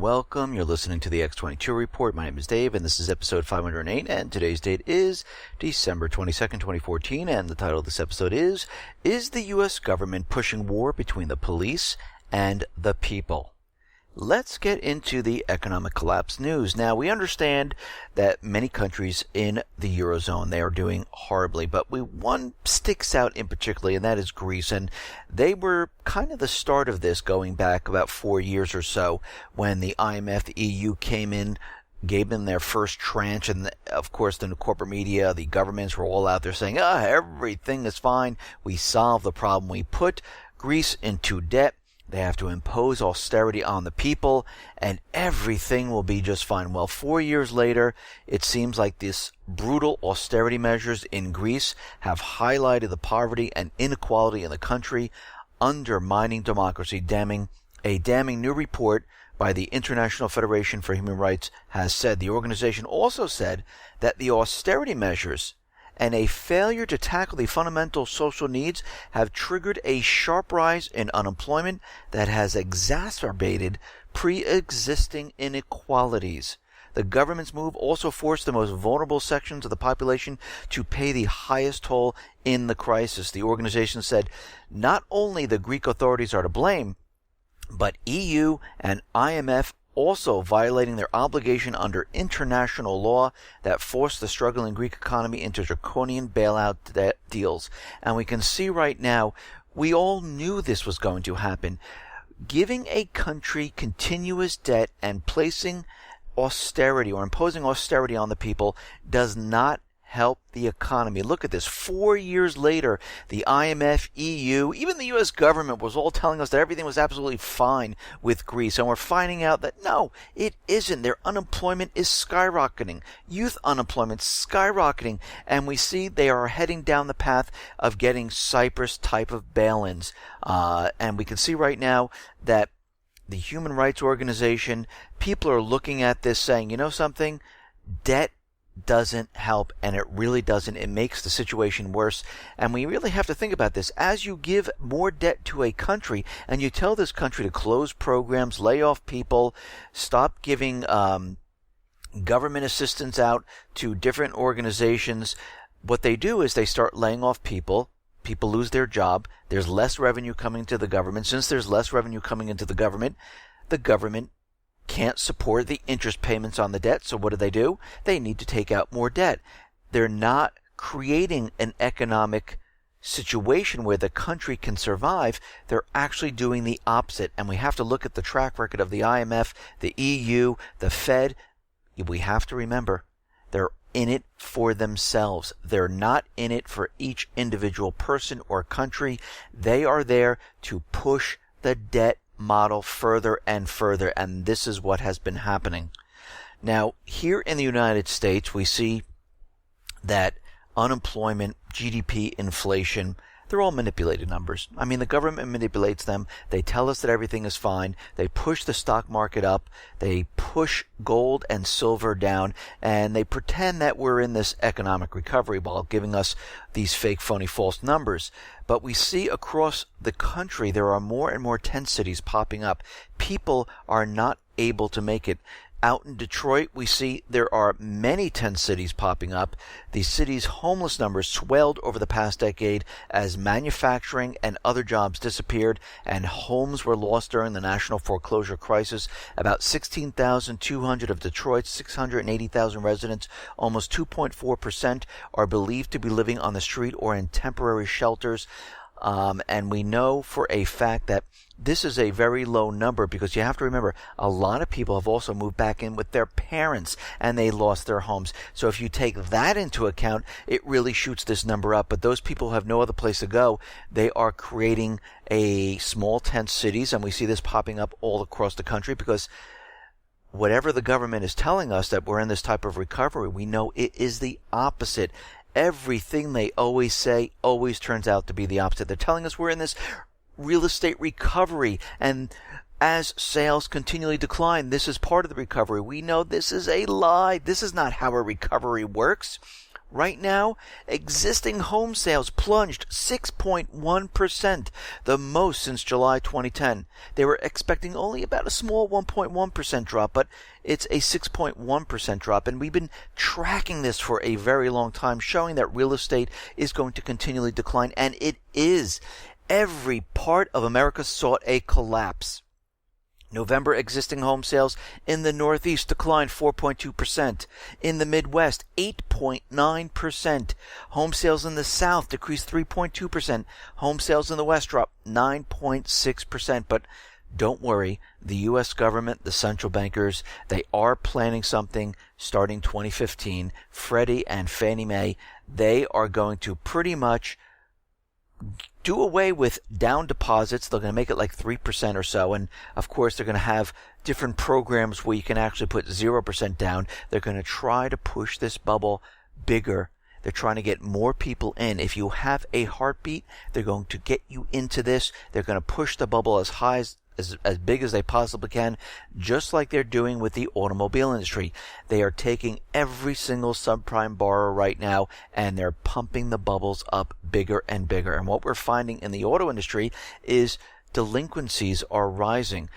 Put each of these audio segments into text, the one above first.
welcome. You're listening to the X22 Report. My name is Dave, and this is episode 508, and today's date is December 22nd, 2014, and the title of this episode is the U.S. Government Pushing War Between the Police and the People? Let's get into the economic collapse news. Now, we understand that many countries in the Eurozone, they are doing horribly, but one sticks out in particular, and that is Greece. And they were kind of the start of this going back about 4 years or so when the IMF, the EU came in, gave them their first tranche, and of course the corporate media, the governments were all out there saying, everything is fine. We solved the problem. We put Greece into debt. They have to impose austerity on the people, and everything will be just fine. Well, 4 years later, it seems like these brutal austerity measures in Greece have highlighted the poverty and inequality in the country, undermining democracy. A damning new report by the International Federation for Human Rights has said. The organization also said that the austerity measures and a failure to tackle the fundamental social needs have triggered a sharp rise in unemployment that has exacerbated pre-existing inequalities. The government's move also forced the most vulnerable sections of the population to pay the highest toll in the crisis. The organization said not only the Greek authorities are to blame, but EU and IMF also violating their obligation under international law that forced the struggling Greek economy into draconian bailout deals. And we can see right now, we all knew this was going to happen. Giving a country continuous debt and placing austerity or imposing austerity on the people does not help the economy. Look at this. 4 years later, the IMF, EU, even the U.S. government was all telling us that everything was absolutely fine with Greece. And we're finding out that no, it isn't. Their unemployment is skyrocketing. Youth unemployment skyrocketing. And we see they are heading down the path of getting Cyprus type of bail-ins. And we can see right now that the Human Rights Organization, people are looking at this saying, you know something? Debt doesn't help, and it really doesn't. It makes the situation worse, and we really have to think about this. As you give more debt to a country and you tell this country to close programs, lay off people, stop giving government assistance out to different organizations, what they do is they start laying off people. People lose their job. There's less revenue coming to the government. Since there's less revenue coming into the government can't support the interest payments on the debt. So what do? They need to take out more debt. They're not creating an economic situation where the country can survive. They're actually doing the opposite. And we have to look at the track record of the IMF, the EU, the Fed. We have to remember, they're in it for themselves. They're not in it for each individual person or country. They are there to push the debt model further and further, and this is what has been happening. Now, here in the United States, we see that unemployment, GDP, inflation, they're all manipulated numbers. I mean, the government manipulates them. They tell us that everything is fine. They push the stock market up. They push gold and silver down, and they pretend that we're in this economic recovery while giving us these fake, phony, false numbers. But we see across the country there are more and more tent cities popping up. People are not able to make it. Out in Detroit, we see there are many tent cities popping up. The city's homeless numbers swelled over the past decade as manufacturing and other jobs disappeared and homes were lost during the national foreclosure crisis. About 16,200 of Detroit's 680,000 residents, almost 2.4%, are believed to be living on the street or in temporary shelters. And we know for a fact that this is a very low number because you have to remember a lot of people have also moved back in with their parents and they lost their homes. So if you take that into account, it really shoots this number up. But those people who have no other place to go, they are creating a small tent cities, and we see this popping up all across the country because whatever the government is telling us that we're in this type of recovery, we know it is the opposite. Everything they always say always turns out to be the opposite. They're telling us we're in this real estate recovery, and as sales continually decline, this is part of the recovery. We know this is a lie. This is not how a recovery works. Right now, existing home sales plunged 6.1%, the most since July 2010. They were expecting only about a small 1.1% drop, but it's a 6.1% drop, and we've been tracking this for a very long time, showing that real estate is going to continually decline, and it is. Every part of America saw a collapse. November existing home sales in the Northeast declined 4.2%. In the Midwest, 8.9%. Home sales in the South decreased 3.2%. Home sales in the West dropped 9.6%. But don't worry, the U.S. government, the central bankers, they are planning something starting 2015. Freddie and Fannie Mae, they are going to pretty much do away with down deposits. They're going to make it like 3% or so. And of course, they're going to have different programs where you can actually put 0% down. They're going to try to push this bubble bigger. They're trying to get more people in. If you have a heartbeat, they're going to get you into this. They're going to push the bubble as high as big as they possibly can, just like they're doing with the automobile industry. They are taking every single subprime borrower right now, and they're pumping the bubbles up bigger and bigger. And what we're finding in the auto industry is delinquencies are rising.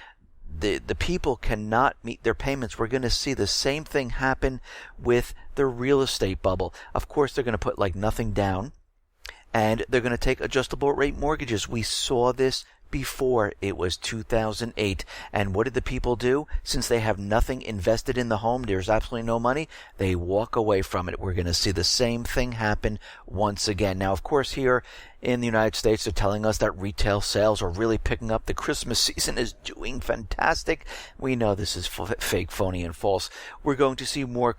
The people cannot meet their payments. We're going to see the same thing happen with the real estate bubble. Of course, they're going to put like nothing down, and they're going to take adjustable rate mortgages. We saw this before. It was 2008. And what did the people do? Since they have nothing invested in the home, there's absolutely no money, they walk away from it. We're going to see the same thing happen once again. Now, of course, here in the United States, they're telling us that retail sales are really picking up. The Christmas season is doing fantastic. We know this is fake, phony, and false. We're going to see more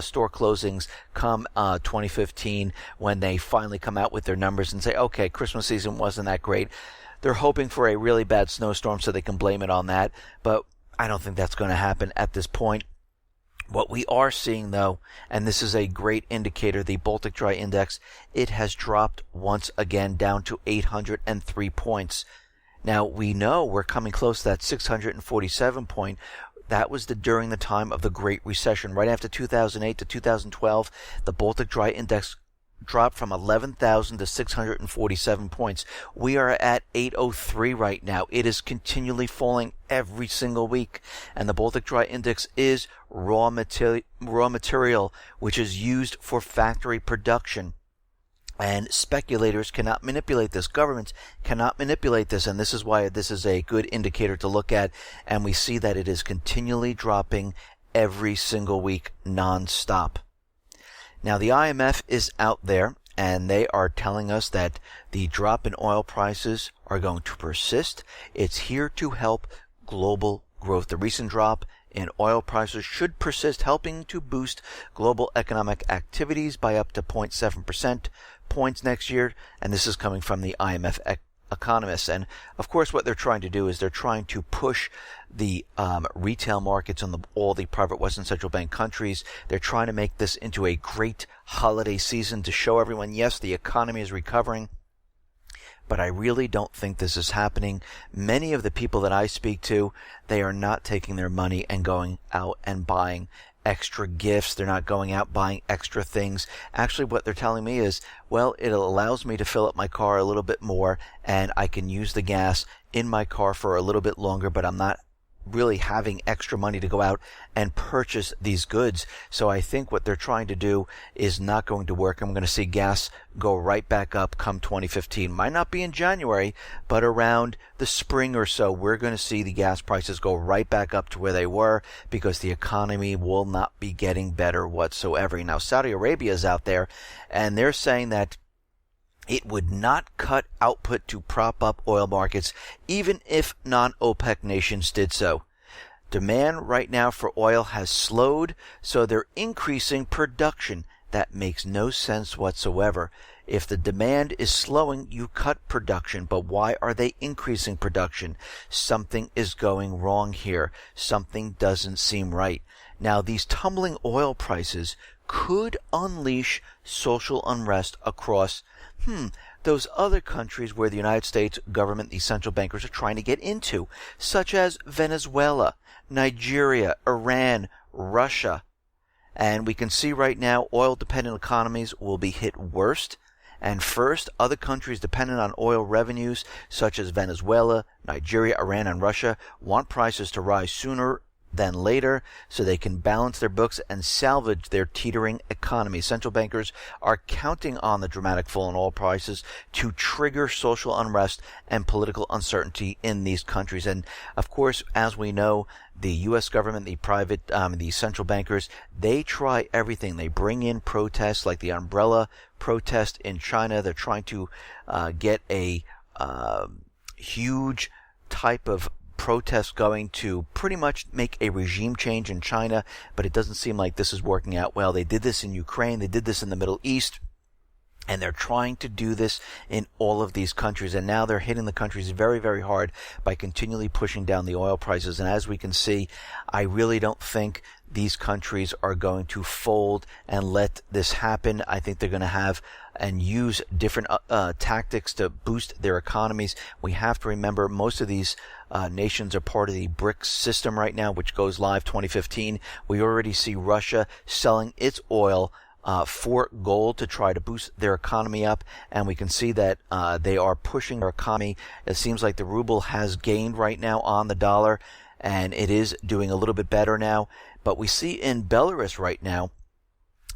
store closings come 2015 when they finally come out with their numbers and say, okay, Christmas season wasn't that great. They're hoping for a really bad snowstorm so they can blame it on that, but I don't think that's going to happen at this point. What we are seeing, though, and this is a great indicator, the Baltic Dry Index, it has dropped once again down to 803 points. Now, we know we're coming close to that 647 point. That was during the time of the Great Recession. Right after 2008 to 2012, the Baltic Dry Index dropped from 11,000 to 647 points. We are at 803 right now. It is continually falling every single week. And the Baltic Dry Index is raw material, which is used for factory production. And speculators cannot manipulate this. Governments cannot manipulate this. And this is why this is a good indicator to look at. And we see that it is continually dropping every single week, non-stop. Now, the IMF is out there, and they are telling us that the drop in oil prices are going to persist. It's here to help global growth. The recent drop in oil prices should persist, helping to boost global economic activities by up to 0.7% points next year. And this is coming from the IMF economists. And of course, what they're trying to do is they're trying to push the retail markets on all the private Western Central Bank countries. They're trying to make this into a great holiday season to show everyone, yes, the economy is recovering. But I really don't think this is happening. Many of the people that I speak to, they are not taking their money and going out and buying extra gifts. They're not going out buying extra things. Actually, what they're telling me is, well, it allows me to fill up my car a little bit more, and I can use the gas in my car for a little bit longer, but I'm not really having extra money to go out and purchase these goods. So I think what they're trying to do is not going to work. I'm going to see gas go right back up come 2015. Might not be in January, but around the spring or so, we're going to see the gas prices go right back up to where they were, because the economy will not be getting better whatsoever. Now, Saudi Arabia is out there, and they're saying that it would not cut output to prop up oil markets, even if non-OPEC nations did so. Demand right now for oil has slowed, so they're increasing production. That makes no sense whatsoever. If the demand is slowing, you cut production. But why are they increasing production? Something is going wrong here. Something doesn't seem right. Now, these tumbling oil prices could unleash social unrest across those other countries where the United States government, the central bankers, are trying to get into, such as Venezuela, Nigeria, Iran, Russia. And we can see right now oil-dependent economies will be hit worst. And first, other countries dependent on oil revenues, such as Venezuela, Nigeria, Iran, and Russia, want prices to rise sooner than later so they can balance their books and salvage their teetering economy. Central bankers are counting on the dramatic fall in oil prices to trigger social unrest and political uncertainty in these countries. And of course, as we know, the U.S. government, the central bankers, they try everything. They bring in protests like the umbrella protest in China. They're trying to get a huge type of protest going to pretty much make a regime change in China, but it doesn't seem like this is working out well. They did this in Ukraine. They did this in the Middle East. And they're trying to do this in all of these countries. And now they're hitting the countries very, very hard by continually pushing down the oil prices. And as we can see, I really don't think these countries are going to fold and let this happen. I think they're going to have and use different tactics to boost their economies. We have to remember most of these nations are part of the BRICS system right now, which goes live 2015. We already see Russia selling its oil for gold to try to boost their economy up, and we can see that they are pushing their economy. It seems like the ruble has gained right now on the dollar, and it is doing a little bit better now. But we see in Belarus right now,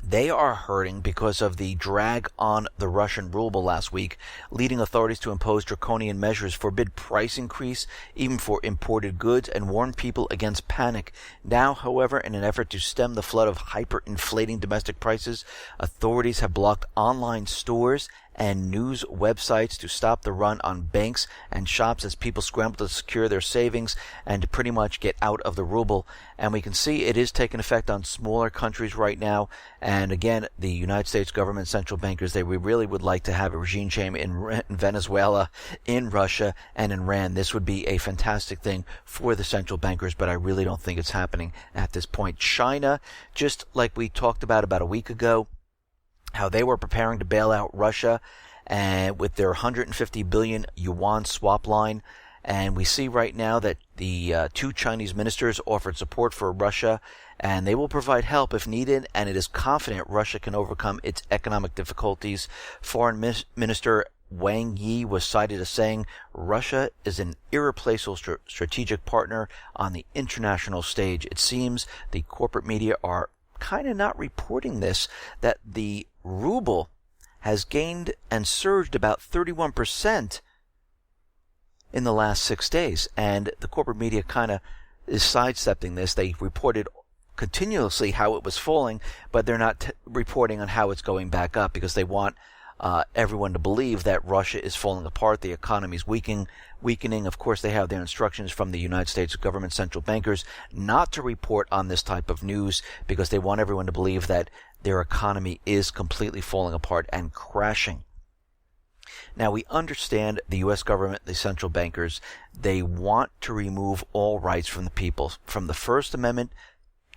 they are hurting because of the drag on the Russian ruble last week, leading authorities to impose draconian measures, forbid price increase even for imported goods, and warn people against panic. Now, however, in an effort to stem the flood of hyperinflating domestic prices, authorities have blocked online stores and news websites to stop the run on banks and shops as people scramble to secure their savings and to pretty much get out of the ruble. And we can see it is taking effect on smaller countries right now. And again, the United States government central bankers, they really would like to have a regime change in Venezuela, in Russia, and in Iran. This would be a fantastic thing for the central bankers, but I really don't think it's happening at this point. China, just like we talked about a week ago, how they were preparing to bail out Russia and with their 150 billion yuan swap line. And we see right now that the two Chinese ministers offered support for Russia, and they will provide help if needed, and it is confident Russia can overcome its economic difficulties. Foreign Minister Wang Yi was cited as saying Russia is an irreplaceable strategic partner on the international stage. It seems the corporate media are kind of not reporting this, that the ruble has gained and surged about 31% in the last 6 days. And the corporate media kind of is sidestepping this. They reported continuously how it was falling, but they're not reporting on how it's going back up because they want everyone to believe that Russia is falling apart, the economy is weakening. Of course, they have their instructions from the United States government central bankers not to report on this type of news because they want everyone to believe that their economy is completely falling apart and crashing. Now, we understand the U.S. government, the central bankers, they want to remove all rights from the people, from the First Amendment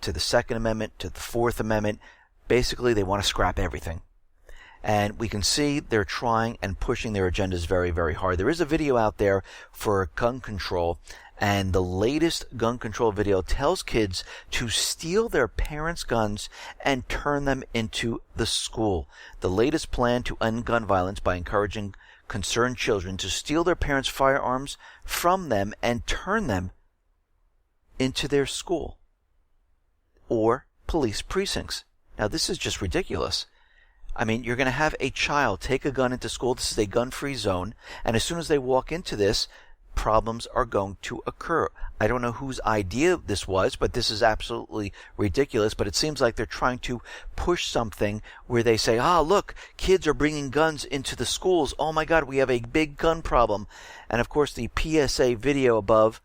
to the Second Amendment to the Fourth Amendment. Basically, they want to scrap everything. And we can see they're trying and pushing their agendas very, very hard. There is a video out there for gun control, and the latest gun control video tells kids to steal their parents' guns and turn them into the school. The latest plan to end gun violence by encouraging concerned children to steal their parents' firearms from them and turn them into their school or police precincts. Now, this is just ridiculous. I mean, you're going to have a child take a gun into school. This is a gun-free zone. And as soon as they walk into this, problems are going to occur. I don't know whose idea this was, but this is absolutely ridiculous. But it seems like they're trying to push something where they say, look, kids are bringing guns into the schools. Oh, my God, we have a big gun problem. And, of course, the PSA video above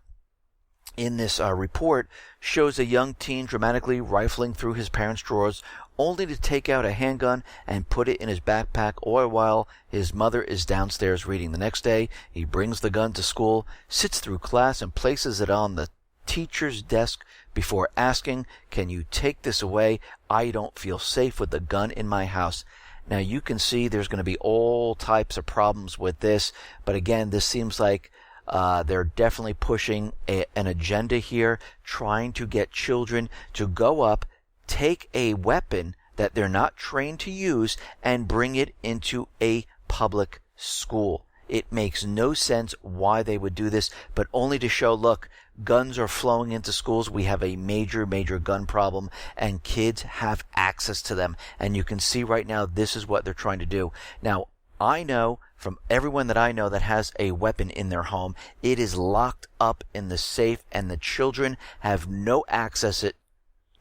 in this report shows a young teen dramatically rifling through his parents' drawers only to take out a handgun and put it in his backpack all while his mother is downstairs reading. The next day, he brings the gun to school, sits through class, and places it on the teacher's desk before asking, "Can you take this away? I don't feel safe with the gun in my house." Now, you can see there's going to be all types of problems with this, but again, this seems like they're definitely pushing an agenda here, trying to get children to go up take a weapon that they're not trained to use and bring it into a public school. It makes no sense why they would do this, but only to show, look, guns are flowing into schools. We have a major, major gun problem, and kids have access to them. And you can see right now, this is what they're trying to do. Now, I know from everyone that I know that has a weapon in their home, it is locked up in the safe, and the children have no access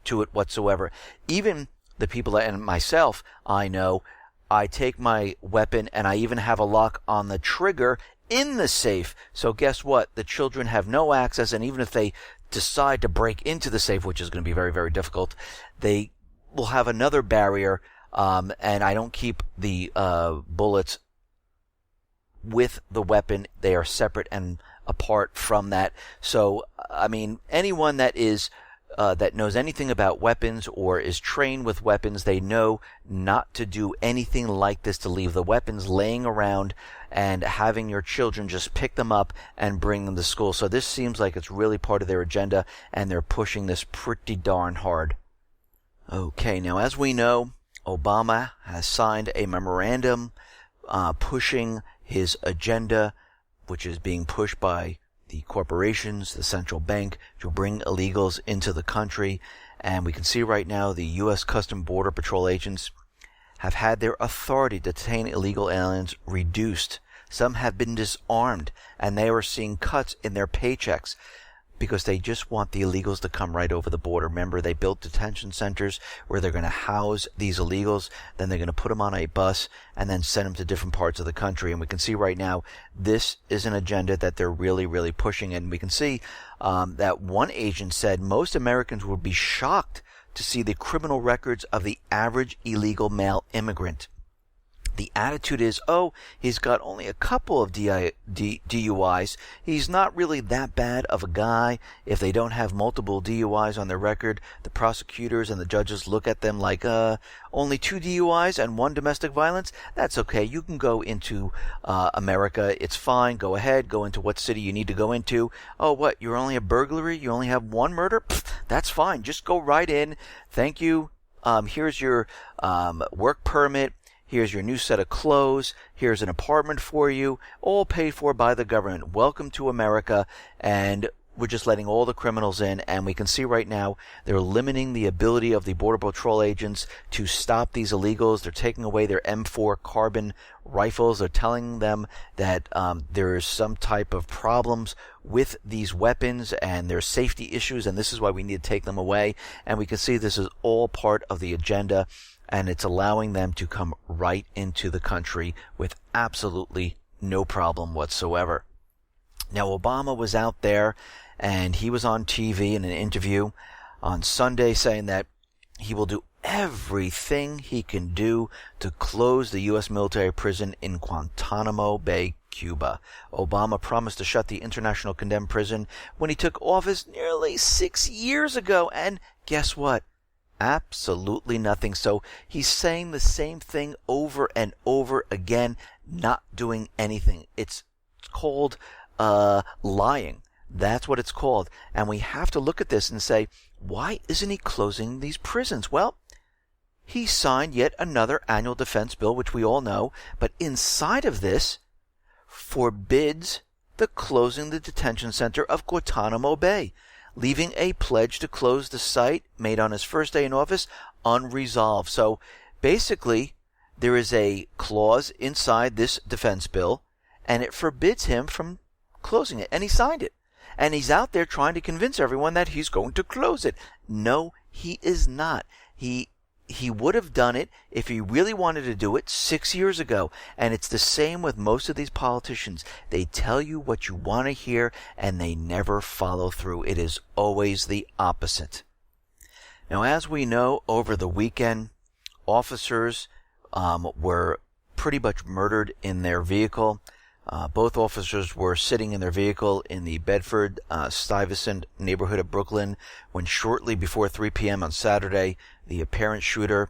to it whatsoever. Even the people and myself, I know, I take my weapon and I even have a lock on the trigger in the safe. So guess what? The children have no access, and even if they decide to break into the safe, which is going to be very, very difficult, they will have another barrier, and I don't keep the bullets with the weapon. They are separate and apart from that. So, I mean, anyone that is that knows anything about weapons or is trained with weapons, they know not to do anything like this, to leave the weapons laying around and having your children just pick them up and bring them to school. So this seems like it's really part of their agenda, and they're pushing this pretty darn hard. Okay, now as we know, Obama has signed a memorandum pushing his agenda, which is being pushed by the corporations, the central bank, to bring illegals into the country. And we can see right now the U.S. Customs Border Patrol agents have had their authority to detain illegal aliens reduced. Some have been disarmed, and they are seeing cuts in their paychecks because they just want the illegals to come right over the border. Remember, they built detention centers where they're going to house these illegals, then they're going to put them on a bus and then send them to different parts of the country. And we can see right now, this is an agenda that they're really, really pushing. And we can see that one agent said most Americans would be shocked to see the criminal records of the average illegal male immigrant. The attitude is, oh, he's got only a couple of DUIs. He's not really that bad of a guy. If they don't have multiple DUIs on their record, the prosecutors and the judges look at them like, only 2 DUIs and 1 domestic violence? That's okay. You can go into America. It's fine. Go ahead. Go into what city you need to go into. Oh, what? You're only a burglary? You only have 1 murder? Pfft, that's fine. Just go right in. Thank you. Here's your work permit. Here's your new set of clothes. Here's an apartment for you, all paid for by the government. Welcome to America. And we're just letting all the criminals in. And we can see right now they're limiting the ability of the Border Patrol agents to stop these illegals. They're taking away their M4 carbine rifles. They're telling them that there is some type of problems with these weapons and there's safety issues, and this is why we need to take them away. And we can see this is all part of the agenda, and it's allowing them to come right into the country with absolutely no problem whatsoever. Now, Obama was out there, and he was on TV in an interview on Sunday saying that he will do everything he can do to close the U.S. military prison in Guantanamo Bay, Cuba. Obama promised to shut the international condemned prison when he took office nearly 6 years ago, and guess what? Absolutely nothing. So he's saying the same thing over and over again, not doing anything. It's called lying. That's what it's called. And we have to look at this and say, why isn't he closing these prisons? Well, he signed yet another annual defense bill, which we all know, but inside of this forbids the closing the detention center of Guantanamo Bay, leaving a pledge to close the site made on his first day in office unresolved. So basically, there is a clause inside this defense bill, and it forbids him from closing it. And he signed it. And he's out there trying to convince everyone that he's going to close it. No, he is not. He would have done it if he really wanted to do it 6 years ago. And it's the same with most of these politicians. They tell you what you want to hear, and they never follow through. It is always the opposite. Now, as we know, over the weekend, officers were pretty much murdered in their vehicle. Both officers were sitting in their vehicle in the Bedford-Stuyvesant neighborhood of Brooklyn when shortly before 3 p.m. on Saturday, the apparent shooter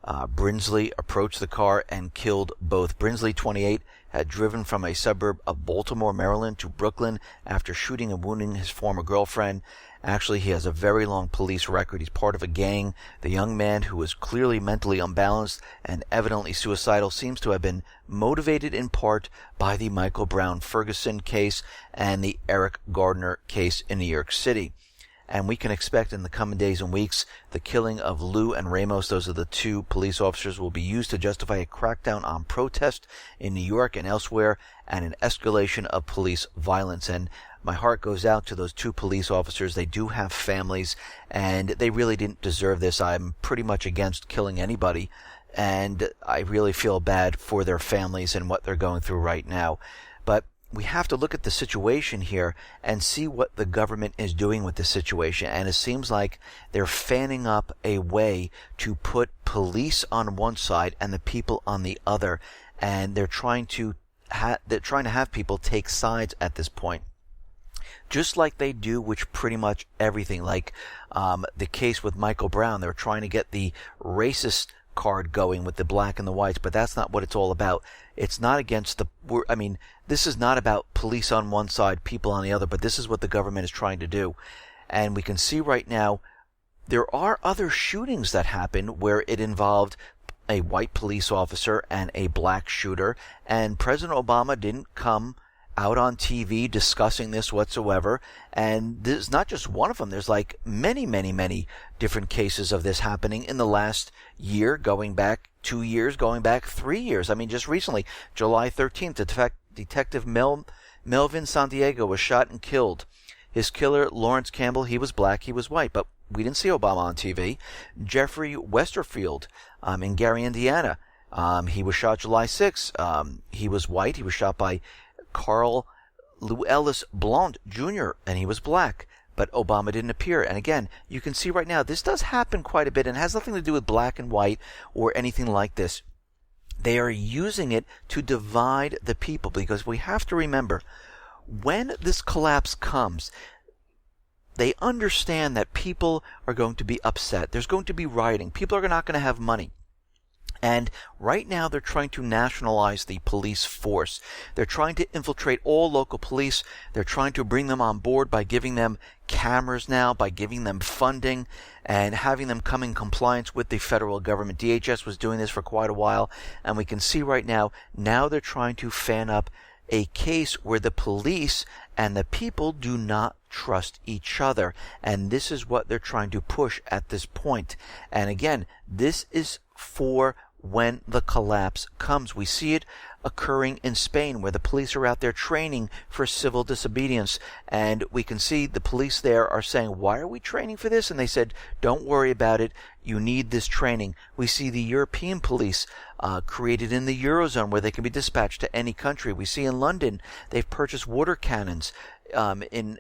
Brinsley approached the car and killed both. Brinsley, 28, had driven from a suburb of Baltimore, Maryland to Brooklyn after shooting and wounding his former girlfriend. Actually, he has a very long police record. He's part of a gang. The young man, who was clearly mentally unbalanced and evidently suicidal, seems to have been motivated in part by the Michael Brown Ferguson case and the Eric Gardner case in New York City. And we can expect in the coming days and weeks the killing of Lou and Ramos, those are the two police officers, will be used to justify a crackdown on protest in New York and elsewhere, and an escalation of police violence. And my heart goes out to those two police officers. They do have families, and they really didn't deserve this. I'm pretty much against killing anybody, and I really feel bad for their families and what they're going through right now. But we have to look at the situation here and see what the government is doing with the situation. And it seems like they're fanning up a way to put police on one side and the people on the other. And they're trying to have people take sides at this point. Just like they do with pretty much everything. Like the case with Michael Brown, they're trying to get the racist card going with the black and the whites, but that's not what it's all about. It's not against this is not about police on one side, people on the other, but this is what the government is trying to do. And we can see right now there are other shootings that happen where it involved a white police officer and a black shooter, and President Obama didn't come out on TV discussing this whatsoever. And there's not just one of them. There's like many, many, many different cases of this happening in the last year, going back 2 years, going back 3 years. I mean, just recently, July 13th, Detective Melvin Santiago was shot and killed. His killer, Lawrence Campbell, he was black, he was white, but we didn't see Obama on TV. Jeffrey Westerfield in Gary, Indiana, he was shot July 6th. He was white. He was shot by Carl Lewis Blount Jr., and he was black, but Obama didn't appear. And again, you can see right now, this does happen quite a bit, and has nothing to do with black and white or anything like this. They are using it to divide the people, because we have to remember, when this collapse comes, they understand that people are going to be upset. There's going to be rioting. People are not going to have money. And right now they're trying to nationalize the police force. They're trying to infiltrate all local police. They're trying to bring them on board by giving them cameras now, by giving them funding, and having them come in compliance with the federal government. DHS was doing this for quite a while, and we can see right now they're trying to fan up a case where the police and the people do not trust each other. And this is what they're trying to push at this point. And again, this is for when the collapse comes. We see it occurring in Spain, where the police are out there training for civil disobedience. And we can see the police there are saying, why are we training for this? And they said, don't worry about it. You need this training. We see the European police created in the Eurozone, where they can be dispatched to any country. We see in London, they've purchased water cannons in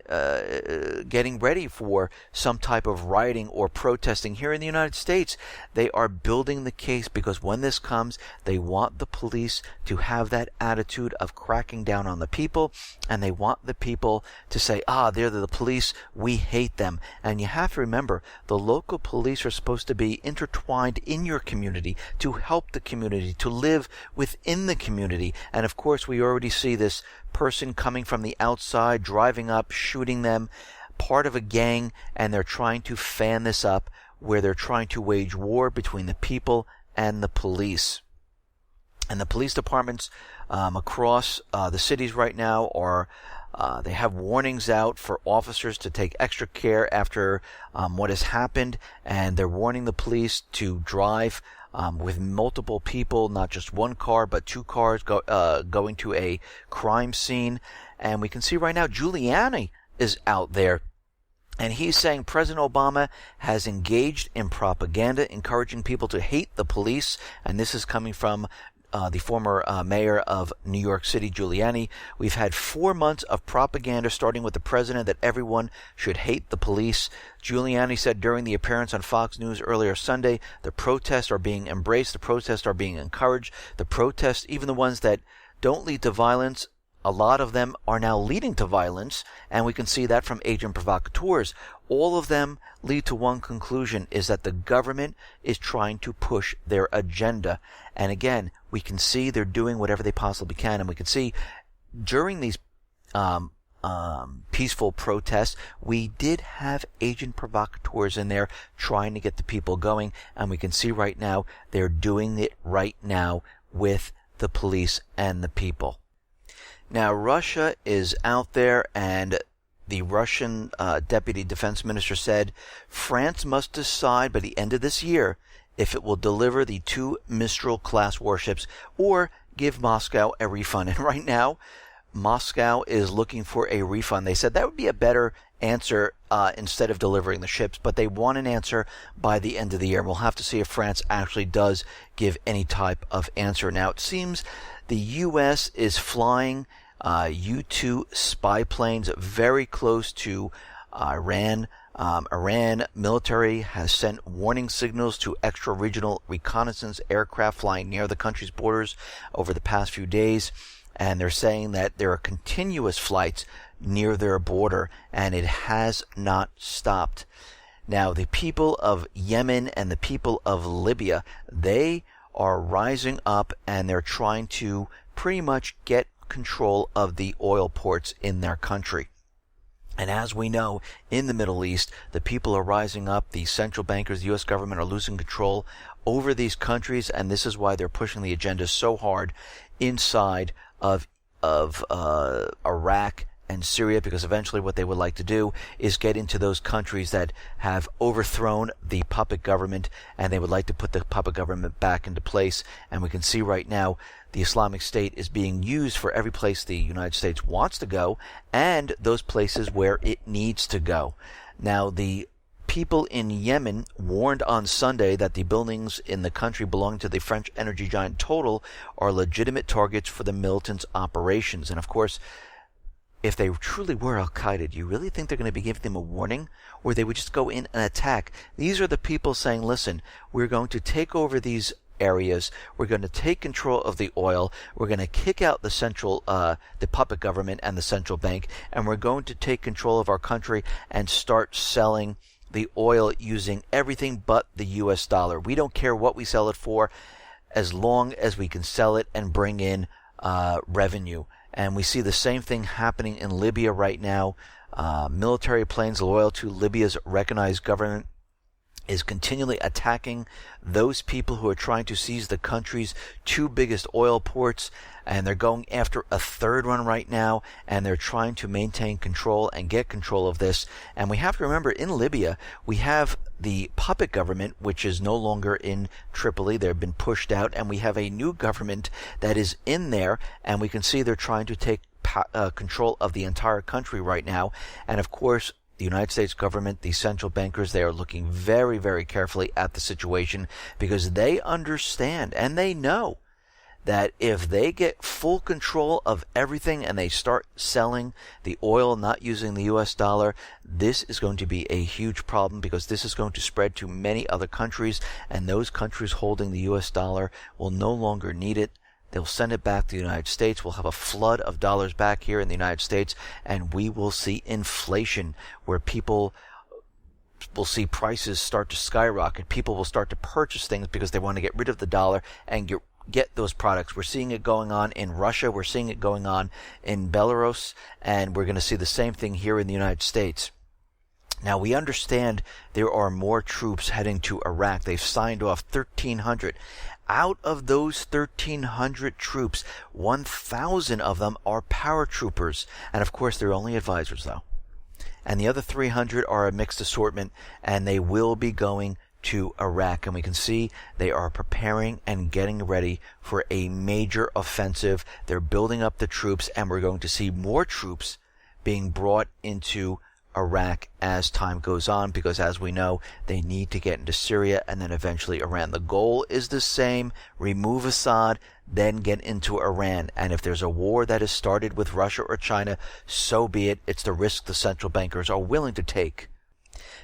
getting ready for some type of rioting or protesting. Here in the United States, they are building the case, because when this comes, they want the police to have that attitude of cracking down on the people, and they want the people to say, they're the police, we hate them. And you have to remember, the local police are supposed to be intertwined in your community, to help the community, to live within the community. And of course, we already see this person coming from the outside, driving up, shooting them, part of a gang, and they're trying to fan this up, where they're trying to wage war between the people and the police. And the police departments across the cities right now are they have warnings out for officers to take extra care after what has happened, and they're warning the police to drive with multiple people, not just one car, but two cars going to a crime scene. And we can see right now Giuliani is out there, and he's saying President Obama has engaged in propaganda, encouraging people to hate the police. And this is coming from the former mayor of New York City, Giuliani. We've had 4 months of propaganda, starting with the president, that everyone should hate the police. Giuliani said during the appearance on Fox News earlier Sunday, the protests are being embraced, the protests are being encouraged, the protests, even the ones that don't lead to violence, A lot of them are now leading to violence, and we can see that from agent provocateurs. All of them lead to one conclusion, is that the government is trying to push their agenda. And again, we can see they're doing whatever they possibly can, and we can see during these peaceful protests, we did have agent provocateurs in there trying to get the people going, and we can see right now they're doing it right now with the police and the people. Now, Russia is out there, and the Russian deputy defense minister said France must decide by the end of this year if it will deliver the 2 Mistral-class warships or give Moscow a refund. And right now, Moscow is looking for a refund. They said that would be a better answer instead of delivering the ships, but they want an answer by the end of the year. We'll have to see if France actually does give any type of answer. Now, it seems the U.S. is flying U-2 spy planes very close to Iran. Iran military has sent warning signals to extra-regional reconnaissance aircraft flying near the country's borders over the past few days. And they're saying that there are continuous flights near their border, and it has not stopped. Now, the people of Yemen and the people of Libya, they are rising up, and they're trying to pretty much get control of the oil ports in their country. And as we know, in the Middle East, the people are rising up. The central bankers, the U.S. government, are losing control over these countries, and this is why they're pushing the agenda so hard inside of Iraq and Syria, because eventually what they would like to do is get into those countries that have overthrown the puppet government, and they would like to put the puppet government back into place. And we can see right now the Islamic State is being used for every place the United States wants to go and those places where it needs to go. Now, the people in Yemen warned on Sunday that the buildings in the country belonging to the French energy giant Total are legitimate targets for the militants' operations. And of course, if they truly were Al-Qaeda, do you really think they're going to be giving them a warning? Or they would just go in and attack? These are the people saying, listen, we're going to take over these areas, we're going to take control of the oil, we're going to kick out the central, the puppet government and the central bank, and we're going to take control of our country and start selling the oil using everything but the U.S. dollar. We don't care what we sell it for, as long as we can sell it and bring in revenue. And we see the same thing happening in Libya right now. Military planes loyal to Libya's recognized government is continually attacking those people who are trying to seize the country's 2 biggest oil ports, and they're going after a 3rd one right now, and they're trying to maintain control and get control of this. And we have to remember, in Libya, we have the puppet government, which is no longer in Tripoli. They've been pushed out, and we have a new government that is in there, and we can see they're trying to take control of the entire country right now. And of course, the United States government, the central bankers, they are looking very, very carefully at the situation, because they understand and they know that if they get full control of everything and they start selling the oil, not using the U.S. dollar, this is going to be a huge problem, because this is going to spread to many other countries, and those countries holding the U.S. dollar will no longer need it. They'll send it back to the United States. We'll have a flood of dollars back here in the United States, and we will see inflation, where people will see prices start to skyrocket. People will start to purchase things because they want to get rid of the dollar and get those products. We're seeing it going on in Russia. We're seeing it going on in Belarus, and we're going to see the same thing here in the United States. Now, we understand there are more troops heading to Iraq. They've signed off 1,300. Out of those 1,300 troops, 1,000 of them are paratroopers. And of course, they're only advisors, though. And the other 300 are a mixed assortment, and they will be going to Iraq. And we can see they are preparing and getting ready for a major offensive. They're building up the troops, and we're going to see more troops being brought into Iraq as time goes on, because as we know, they need to get into Syria and then eventually Iran. The goal is the same: remove Assad, then get into Iran. And if there's a war that is started with Russia or China, so be it. It's the risk the central bankers are willing to take.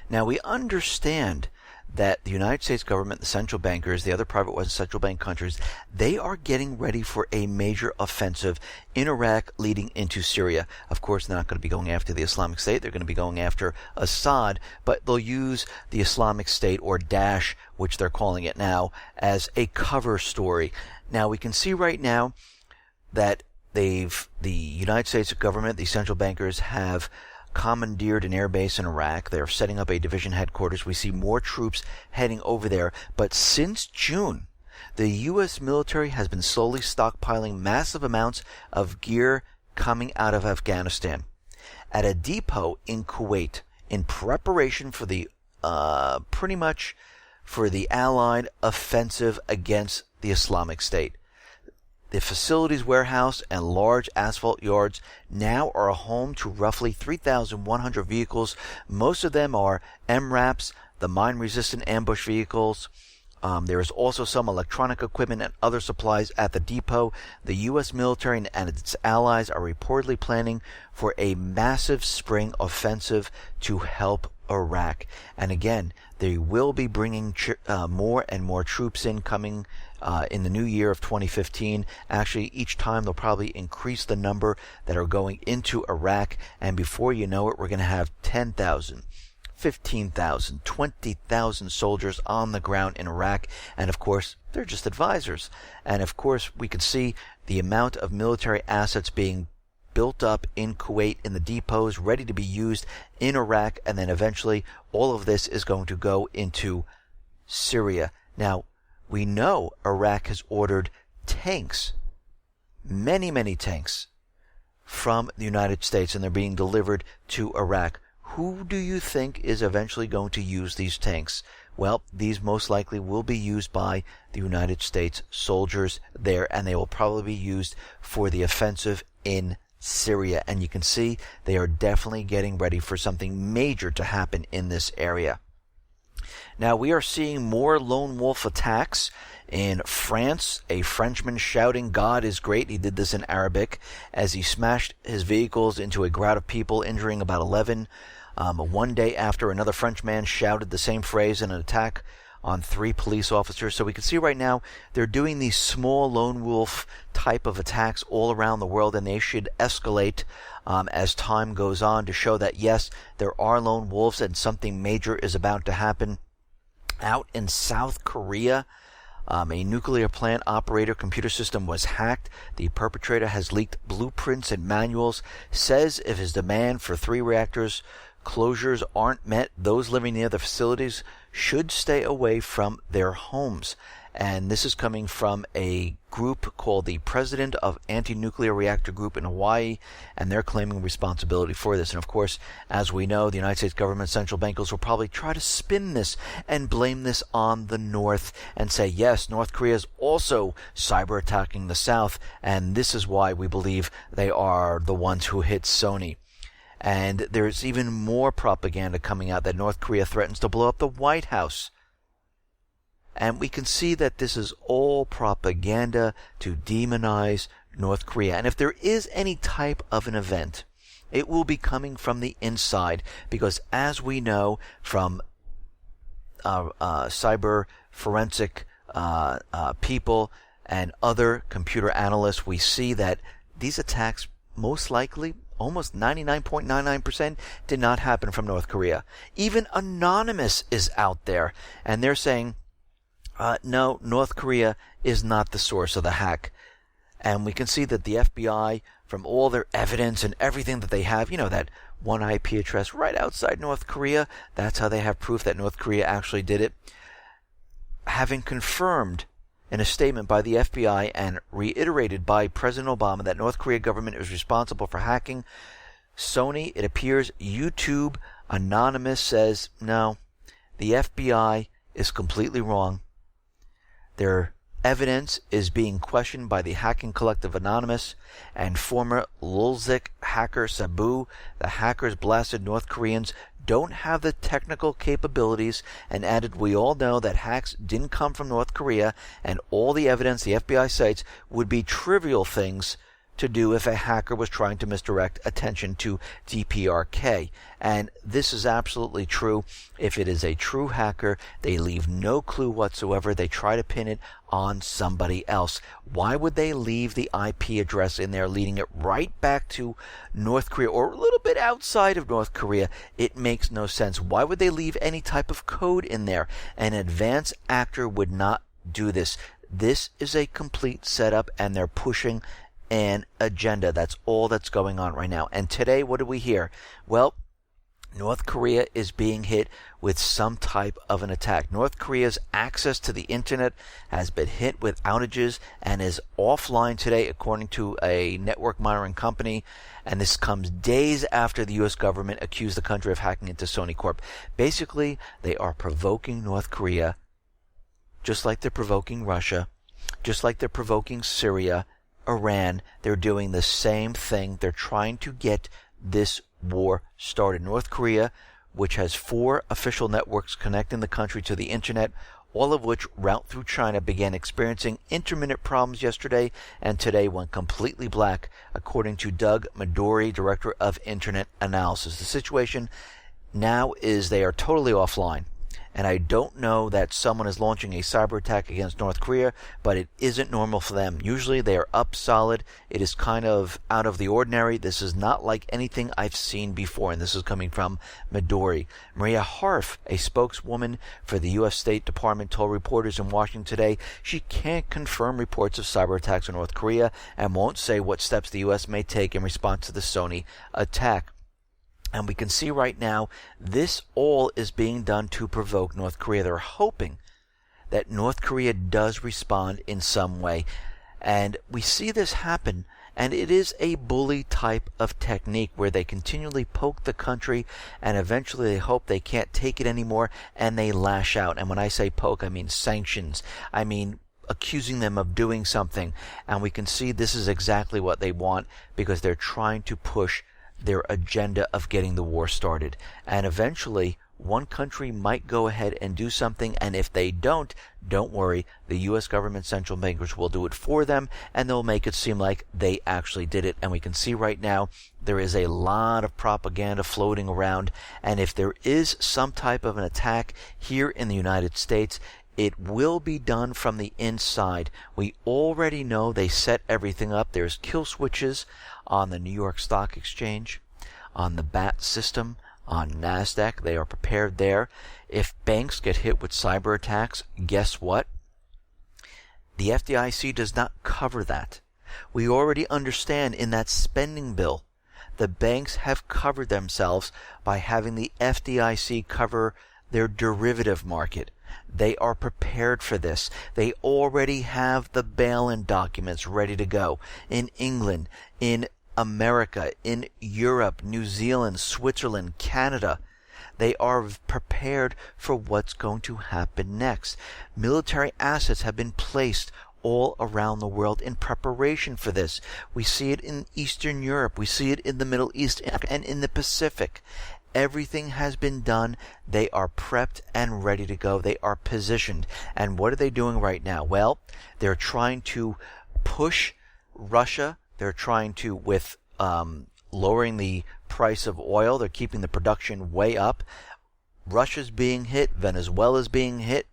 Now, we understand that the United States government, the central bankers, the other private West central bank countries, they are getting ready for a major offensive in Iraq leading into Syria. Of course, they're not going to be going after the Islamic State. They're going to be going after Assad, but they'll use the Islamic State, or Daesh, which they're calling it now, as a cover story. Now, we can see right now that the United States government, the central bankers, have commandeered an air base in Iraq. They're setting up a division headquarters. We see more troops heading over there. But since June, the U.S. military has been slowly stockpiling massive amounts of gear coming out of Afghanistan at a depot in Kuwait in preparation for the pretty much for the Allied offensive against the Islamic State. The facility's warehouse and large asphalt yards now are a home to roughly 3,100 vehicles. Most of them are MRAPs, the mine-resistant ambush vehicles. There is also some electronic equipment and other supplies at the depot. The U.S. military and its allies are reportedly planning for a massive spring offensive to help Iraq. And again, they will be bringing more and more troops coming in the new year of 2015. Actually, each time they'll probably increase the number that are going into Iraq, and before you know it, we're going to have 10,000, 15,000, 20,000 soldiers on the ground in Iraq. And of course, they're just advisors. And of course, we could see the amount of military assets being built up in Kuwait in the depots, ready to be used in Iraq, and then eventually all of this is going to go into Syria. Now, we know Iraq has ordered tanks, many, many tanks, from the United States, and they're being delivered to Iraq. Who do you think is eventually going to use these tanks? Well, these most likely will be used by the United States soldiers there, and they will probably be used for the offensive in Syria. And you can see they are definitely getting ready for something major to happen in this area. Now, we are seeing more lone wolf attacks in France. A Frenchman shouting, "God is great." He did this in Arabic as he smashed his vehicles into a crowd of people, injuring about 11. One day after, another Frenchman shouted the same phrase in an attack on 3 police officers. So we can see right now they're doing these small lone wolf type of attacks all around the world, and they should escalate as time goes on to show that, yes, there are lone wolves and something major is about to happen. Out in South Korea, a nuclear plant operator computer system was hacked. The perpetrator has leaked blueprints and manuals, says if his demand for 3 reactors closures aren't met, those living near the facilities should stay away from their homes. And this is coming from a group called the President of Anti-Nuclear Reactor Group in Hawaii, and they're claiming responsibility for this. And of course, as we know, the United States government central bankers will probably try to spin this and blame this on the North and say, yes, North Korea is also cyber attacking the South, and this is why we believe they are the ones who hit Sony. And there's even more propaganda coming out that North Korea threatens to blow up the White House. And we can see that this is all propaganda to demonize North Korea. And if there is any type of an event, it will be coming from the inside, because as we know from cyber forensic people and other computer analysts, we see that these attacks most likely, almost 99.99%, did not happen from North Korea. Even Anonymous is out there, and they're saying, no, North Korea is not the source of the hack. And we can see that the FBI, from all their evidence and everything that they have, you know, that one IP address right outside North Korea, that's how they have proof that North Korea actually did it. Having confirmed in a statement by the FBI and reiterated by President Obama that North Korea government is responsible for hacking Sony, it appears YouTube Anonymous says, no, the FBI is completely wrong. Their evidence is being questioned by the hacking collective Anonymous and former Lulzik hacker Sabu. The hackers blasted North Koreans don't have the technical capabilities and added, we all know that hacks didn't come from North Korea, and all the evidence the FBI cites would be trivial things to do if a hacker was trying to misdirect attention to DPRK. And this is absolutely true. If it is a true hacker, they leave no clue whatsoever. They try to pin it on somebody else. Why would they leave the IP address in there, leading it right back to North Korea or a little bit outside of North Korea? It makes no sense. Why would they leave any type of code in there? An advanced actor would not do this. This is a complete setup, and they're pushing an agenda. That's all that's going on right now. And today, what do we hear? Well, North Korea is being hit with some type of an attack. North Korea's access to the internet has been hit with outages and is offline today, according to a network monitoring company. And this comes days after the U.S. government accused the country of hacking into Sony Corp. Basically, they are provoking North Korea, just like they're provoking Russia, just like they're provoking Syria, Iran. They're doing the same thing. They're trying to get this war started. North Korea, which has 4 official networks connecting the country to the internet, all of which route through China, began experiencing intermittent problems yesterday and today went completely black, according to Doug Midori, Director of Internet Analysis. The situation now is they are totally offline. And I don't know that someone is launching a cyber attack against North Korea, but it isn't normal for them. Usually they are up solid. It is kind of out of the ordinary. This is not like anything I've seen before, and this is coming from Midori. Maria Harf, a spokeswoman for the U.S. State Department, told reporters in Washington today she can't confirm reports of cyber attacks on North Korea and won't say what steps the U.S. may take in response to the Sony attack. And we can see right now, this all is being done to provoke North Korea. They're hoping that North Korea does respond in some way. And we see this happen, and it is a bully type of technique where they continually poke the country, and eventually they hope they can't take it anymore, and they lash out. And when I say poke, I mean sanctions. I mean accusing them of doing something. And we can see this is exactly what they want, because they're trying to push their agenda of getting the war started. And eventually, one country might go ahead and do something, and if they don't worry, the U.S. government central bankers will do it for them, and they'll make it seem like they actually did it. And we can see right now, there is a lot of propaganda floating around, and if there is some type of an attack here in the United States, it will be done from the inside. We already know they set everything up. There's kill switches on the New York Stock Exchange, on the BAT system, on NASDAQ. They are prepared there. If banks get hit with cyber attacks, guess what? The FDIC does not cover that. We already understand in that spending bill, the banks have covered themselves by having the FDIC cover their derivative market. They are prepared for this. They already have the bail-in documents ready to go. In England, in America, in Europe, New Zealand, Switzerland, Canada, they are prepared for what's going to happen next. Military assets have been placed all around the world in preparation for this. We see it in Eastern Europe. We see it in the Middle East and in the Pacific. Everything has been done. They are prepped and ready to go. They are positioned. And what are they doing right now? Well, they're trying to push Russia. They're trying to, with lowering the price of oil, they're keeping the production way up. Russia's being hit. Venezuela's being hit.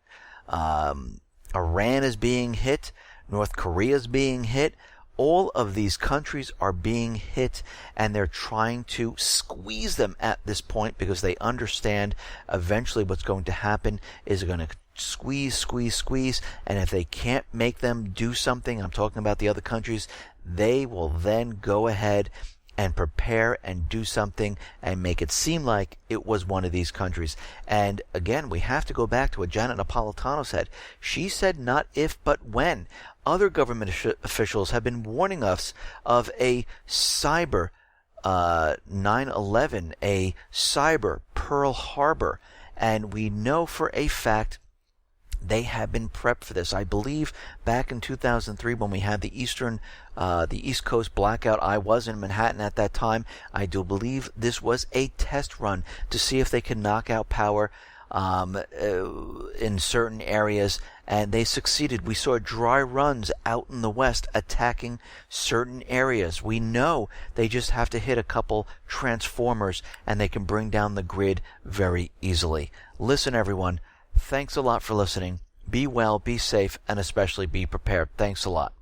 Iran is being hit. North Korea's being hit. All of these countries are being hit, and they're trying to squeeze them at this point because they understand eventually what's going to happen is they're going to squeeze, and if they can't make them do something, I'm talking about the other countries, they will then go ahead and prepare and do something and make it seem like it was one of these countries. And again, we have to go back to what Janet Napolitano said. She said not if, but when. Other government officials have been warning us of a cyber 9/11, a cyber Pearl Harbor, and we know for a fact they have been prepped for this. I believe back in 2003 when we had the East Coast blackout, I was in Manhattan at that time. I do believe this was a test run to see if they could knock out power in certain areas, and they succeeded. We saw dry runs out in the west attacking certain areas. We know they just have to hit a couple transformers and they can bring down the grid very easily. Listen, everyone, thanks a lot for listening. Be well, be safe, and especially be prepared. Thanks a lot.